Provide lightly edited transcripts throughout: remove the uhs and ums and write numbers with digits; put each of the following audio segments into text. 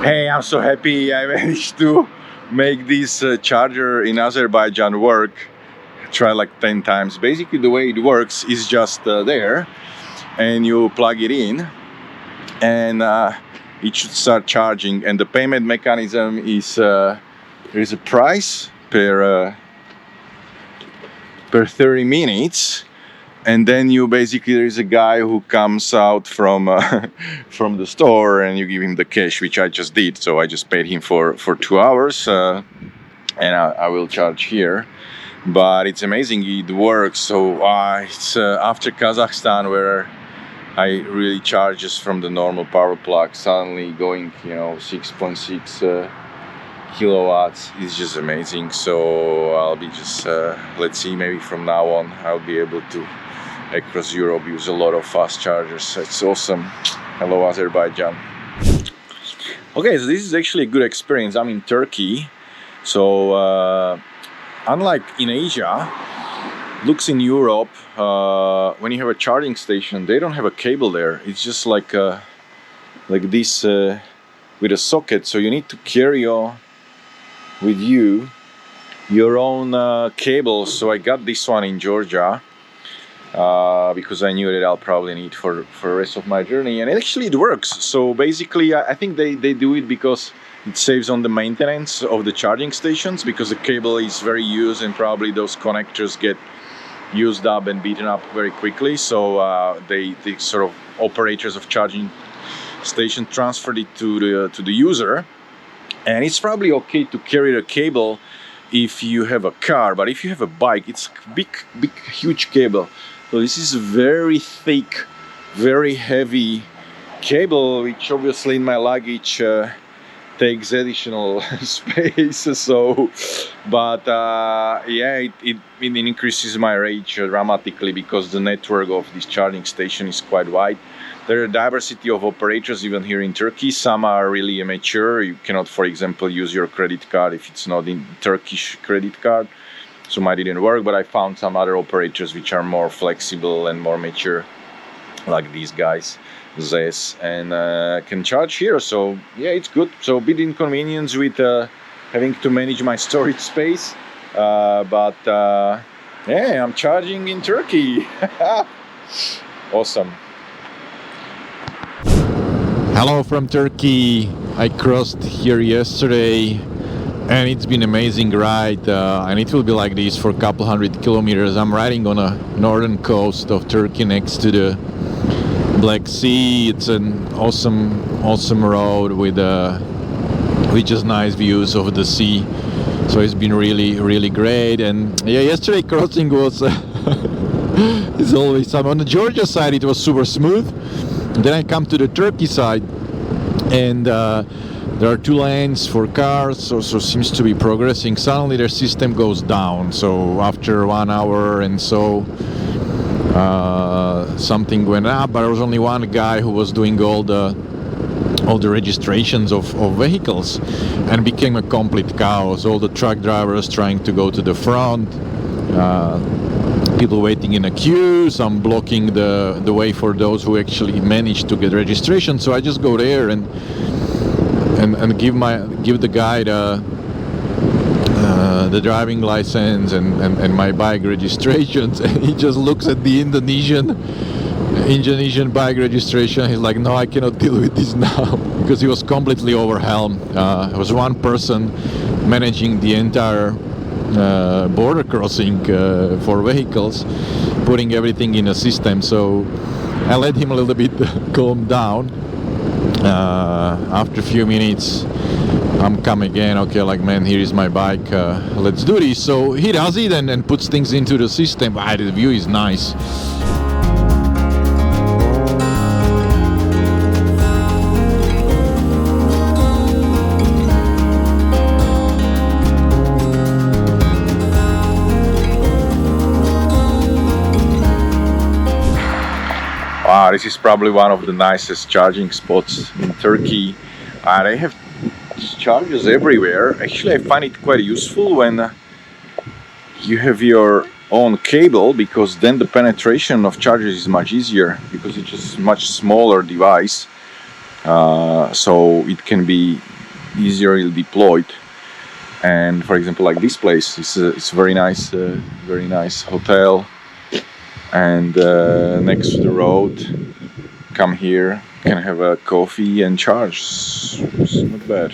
Hey, I'm so happy I managed to make this charger in Azerbaijan work. Try like 10 times. Basically the way it works is just there, and you plug it in and it should start charging, and the payment mechanism is there is a price per 30 minutes, and then you basically, there is a guy who comes out from from the store and you give him the cash, which I just did. So I just paid him for 2 hours and I will charge here. But it's amazing, it works. So it's after Kazakhstan, where I really charge just from the normal power plug, suddenly going 6.6 kilowatts is just amazing. So I'll be just let's see, maybe from now on I'll be able to across Europe use a lot of fast chargers. It's awesome. Hello Azerbaijan. Okay, so this is actually a good experience. I'm in Turkey, so unlike in Asia, looks in Europe, when you have a charging station, they don't have a cable there. It's just like this with a socket. So you need to carry with you your own cable. So I got this one in Georgia because I knew that I'll probably need for the rest of my journey, and actually it works. So basically I think they do it because it saves on the maintenance of the charging stations, because the cable is very used and probably those connectors get used up and beaten up very quickly. So the sort of operators of charging station transferred it to the user, and it's probably okay to carry the cable if you have a car, but if you have a bike, it's big huge cable. So this is very thick, very heavy cable, which obviously in my luggage takes additional space. So but yeah, it increases my range dramatically, because the network of this charging station is quite wide. There are a diversity of operators even here in Turkey. Some are really immature. You cannot, for example, use your credit card if it's not in Turkish credit card. So mine didn't work, but I found some other operators which are more flexible and more mature, like these guys, Zes, and can charge here. So yeah, it's good. So a bit inconvenience with having to manage my storage space, but yeah, I'm charging in Turkey. Awesome. Hello from Turkey. I crossed here yesterday and it's been amazing ride, and it will be like this for a couple 100 kilometers. I'm riding on a northern coast of Turkey next to the Black Sea. It's an awesome road with just nice views of the sea. So it's been really great. And yeah, yesterday crossing was it's always on the Georgia side it was super smooth. Then I come to the Turkey side, and there are 2 lanes for cars, so seems to be progressing. Suddenly their system goes down. So after 1 hour and so something went up, but there was only one guy who was doing all the registrations of vehicles, and became a complete chaos. All the truck drivers trying to go to the front, people waiting in a queue, some blocking the way for those who actually managed to get registration. So I just go there and give the guy the driving license and my bike registrations, and he just looks at the Indonesian bike registration. He's like, no, I cannot deal with this now, because he was completely overwhelmed. There was one person managing the entire border crossing for vehicles, putting everything in a system. So I let him a little bit calm down. After a few minutes I'm come again, okay, like, man, here is my bike, let's do this. So he does it and puts things into the system. The view is nice. Wow, this is probably one of the nicest charging spots in Turkey. They have chargers everywhere. Actually, I find it quite useful when you have your own cable, because then the penetration of chargers is much easier, because it's just a much smaller device. so it can be easily deployed. And for example, like this place, it's very nice hotel, and next to the road. Come here, can have a coffee and charge. It's not bad.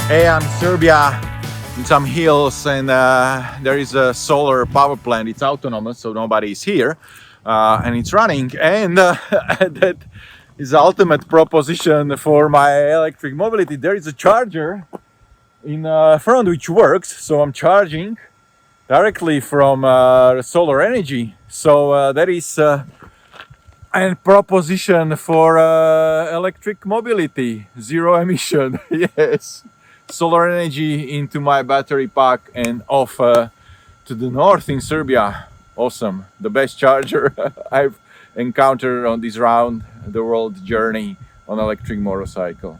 Hey, I'm Serbia in some hills, and there is a solar power plant. It's autonomous, so nobody is here, and it's running. And that is the ultimate proposition for my electric mobility. There is a charger in front which works, so I'm charging directly from solar energy. So that is a proposition for electric mobility, zero emission. Yes. Solar energy into my battery pack and off to the north in Serbia. Awesome. The best charger I've encountered on this round the world journey on electric motorcycle.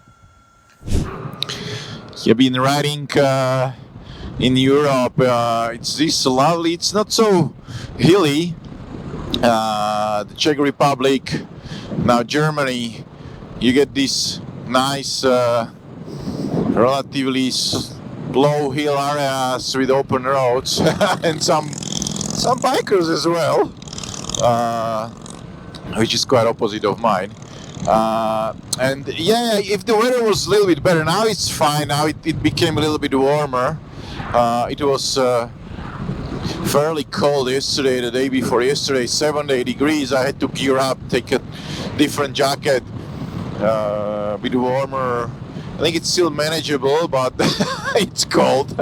You've been riding in Europe. It's this lovely, it's not so hilly. The Czech Republic, now Germany, you get this nice relatively low hill areas with open roads and some bikers as well, which is quite opposite of mine. And yeah, if the weather was a little bit better, now it's fine. Now it became a little bit warmer. It was fairly cold yesterday, the day before yesterday, 7-8 degrees. I had to gear up, take a different jacket, a bit warmer. I think it's still manageable, but it's cold.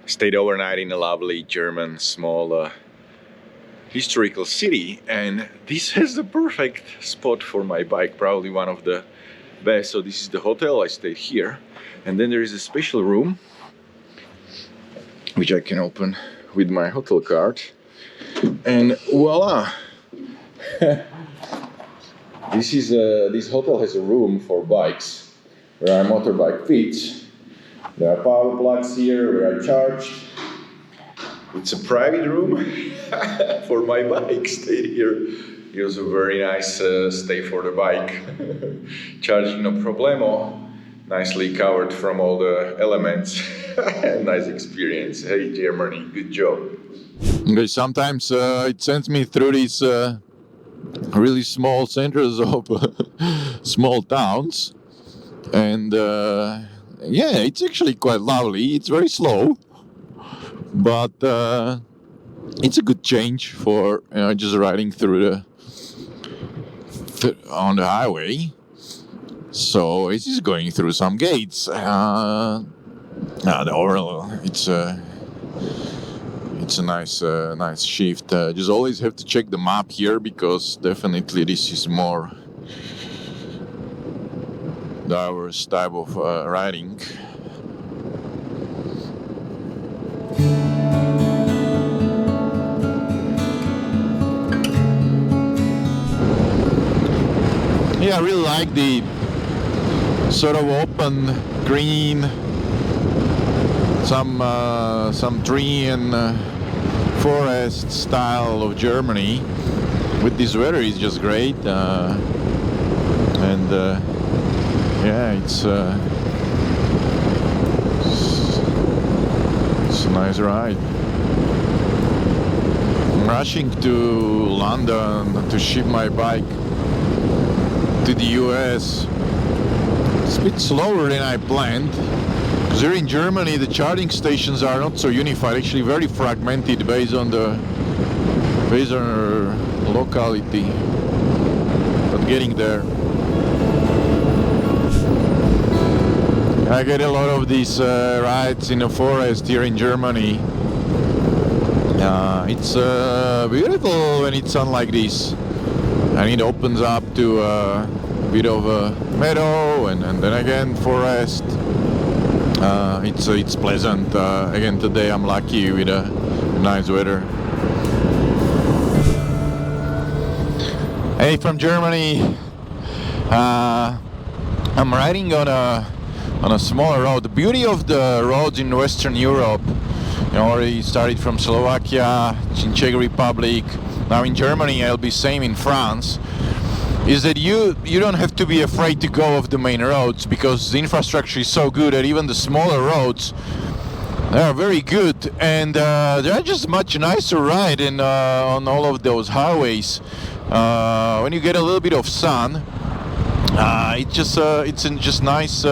Stayed overnight in a lovely German small historical city, and this has the perfect spot for my bike, probably one of the best. So this is the hotel. I stayed here, and then there is a special room which I can open with my hotel card, and voila. This hotel has a room for bikes where our motorbike fits. There are power plugs here where I charge. It's a private room for my bike. Stayed here. It was a very nice stay for the bike. Charging no problemo. Nicely covered from all the elements. Nice experience. Hey Germany, good job. Okay, sometimes it sends me through these really small centers of small towns. And yeah, it's actually quite lovely. It's very slow, but it's a good change for just riding through on the highway. So it is going through some gates. The overall, it's a nice shift. Just always have to check the map here, because definitely this is more diverse type of riding. Yeah, I really like the sort of open green, some tree and forest style of Germany. With this weather, it's just great, and yeah, it's a nice ride. I'm rushing to London to ship my bike to the US. It's a bit slower than I planned, because here in Germany the charging stations are not so unified, actually very fragmented based on locality, but getting there. I get a lot of these rides in the forest here in Germany. It's beautiful when it's sun like this, and it opens up to a bit of a meadow and then again forest. It's pleasant. Again, today I'm lucky with a nice weather. Hey, from Germany. I'm riding on a smaller road. The beauty of the roads in Western Europe, already started from Slovakia, in Czech Republic, now in Germany. I'll be same in France. Is that you don't have to be afraid to go off the main roads, because the infrastructure is so good that even the smaller roads, they are very good, and they're just much nicer ride on all of those highways. When you get a little bit of sun, it's just nice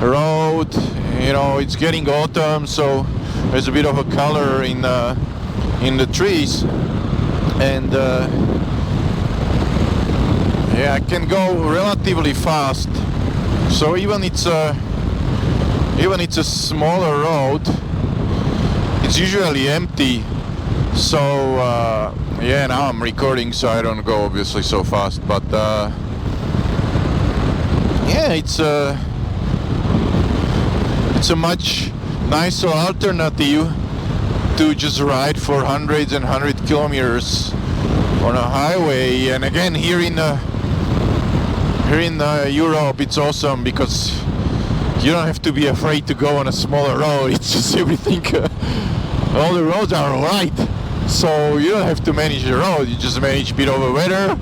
road. It's getting autumn, so there's a bit of a color in the trees, and I can go relatively fast. So even it's a smaller road, it's usually empty. So now I'm recording, so I don't go obviously so fast, but it's a much nicer alternative to just ride for hundreds and 100 kilometers on a highway. And again, here in Europe, it's awesome because you don't have to be afraid to go on a smaller road. It's just everything. All the roads are right, so you don't have to manage the road. You just manage a bit of the weather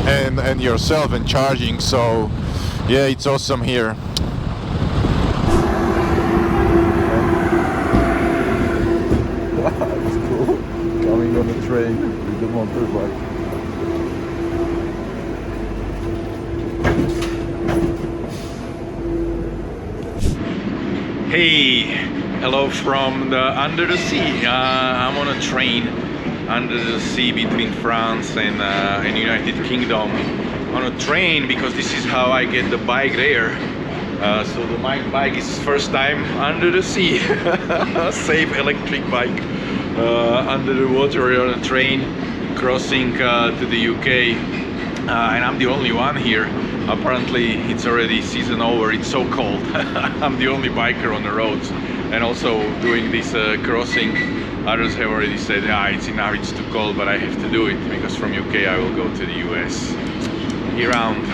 and yourself and charging. So it's awesome here. That's cool. Coming on the train with the motorbike. Hey, hello from under the sea. I'm on a train under the sea between France and United Kingdom. On a train because this is how I get the bike there. So my bike is first time under the sea. Safe electric bike under the water on a train crossing to the UK. And I'm the only one here. Apparently it's already season over, it's so cold. I'm the only biker on the roads, and also doing this crossing. Others have already said, it's enough, it's too cold, but I have to do it because from UK I will go to the US. Around.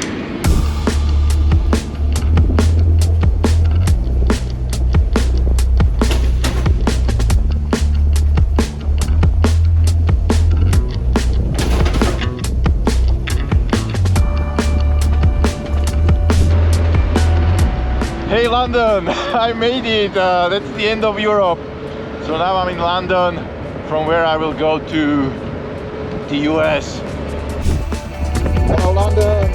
Hey London, I made it. That's the end of Europe. So now I'm in London, from where I will go to the US. Hello London.